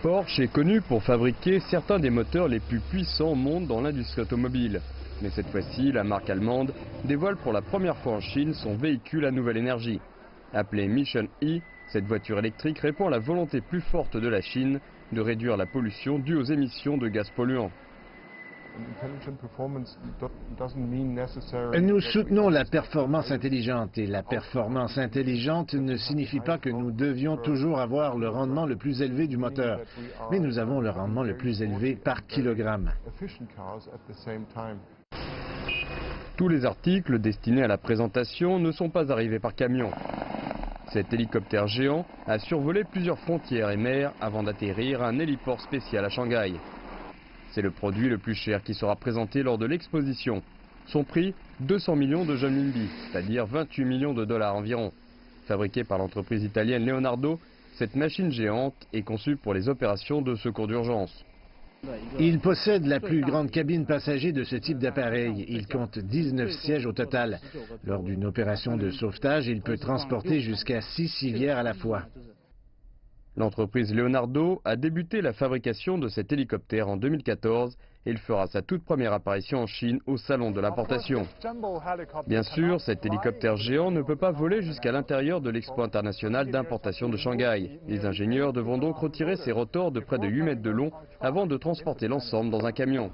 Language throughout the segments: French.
Porsche est connu pour fabriquer certains des moteurs les plus puissants au monde dans l'industrie automobile. Mais cette fois-ci, la marque allemande dévoile pour la première fois en Chine son véhicule à nouvelle énergie. Appelé Mission E, cette voiture électrique répond à la volonté plus forte de la Chine de réduire la pollution due aux émissions de gaz polluants. Nous soutenons la performance intelligente et la performance intelligente ne signifie pas que nous devions toujours avoir le rendement le plus élevé du moteur, mais nous avons le rendement le plus élevé par kilogramme. Tous les articles destinés à la présentation ne sont pas arrivés par camion. Cet hélicoptère géant a survolé plusieurs frontières et mers avant d'atterrir à un héliport spécial à Shanghai. C'est le produit le plus cher qui sera présenté lors de l'exposition. Son prix, 200 millions de renminbi, c'est-à-dire 28 millions de dollars environ. Fabriquée par l'entreprise italienne Leonardo, cette machine géante est conçue pour les opérations de secours d'urgence. Il possède la plus grande cabine passager de ce type d'appareil. Il compte 19 sièges au total. Lors d'une opération de sauvetage, il peut transporter jusqu'à 6 civières à la fois. L'entreprise Leonardo a débuté la fabrication de cet hélicoptère en 2014 et il fera sa toute première apparition en Chine au salon de l'importation. Bien sûr, cet hélicoptère géant ne peut pas voler jusqu'à l'intérieur de l'Expo internationale d'importation de Shanghai. Les ingénieurs devront donc retirer ces rotors de près de 8 mètres de long avant de transporter l'ensemble dans un camion.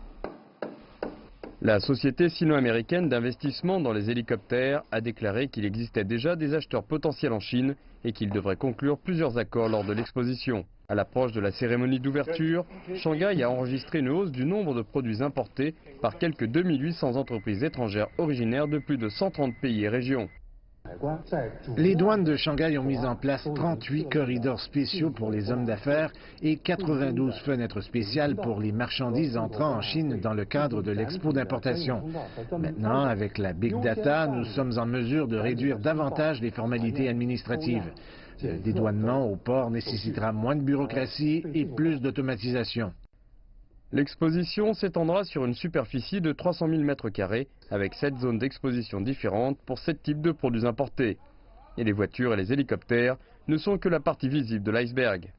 La société sino-américaine d'investissement dans les hélicoptères a déclaré qu'il existait déjà des acheteurs potentiels en Chine et qu'il devrait conclure plusieurs accords lors de l'exposition. À l'approche de la cérémonie d'ouverture, Shanghai a enregistré une hausse du nombre de produits importés par quelques 2800 entreprises étrangères originaires de plus de 130 pays et régions. Les douanes de Shanghai ont mis en place 38 corridors spéciaux pour les hommes d'affaires et 92 fenêtres spéciales pour les marchandises entrant en Chine dans le cadre de l'expo d'importation. Maintenant, avec la Big Data, nous sommes en mesure de réduire davantage les formalités administratives. Le dédouanement au port nécessitera moins de bureaucratie et plus d'automatisation. L'exposition s'étendra sur une superficie de 300 000 m² avec 7 zones d'exposition différentes pour 7 types de produits importés. Et les voitures et les hélicoptères ne sont que la partie visible de l'iceberg.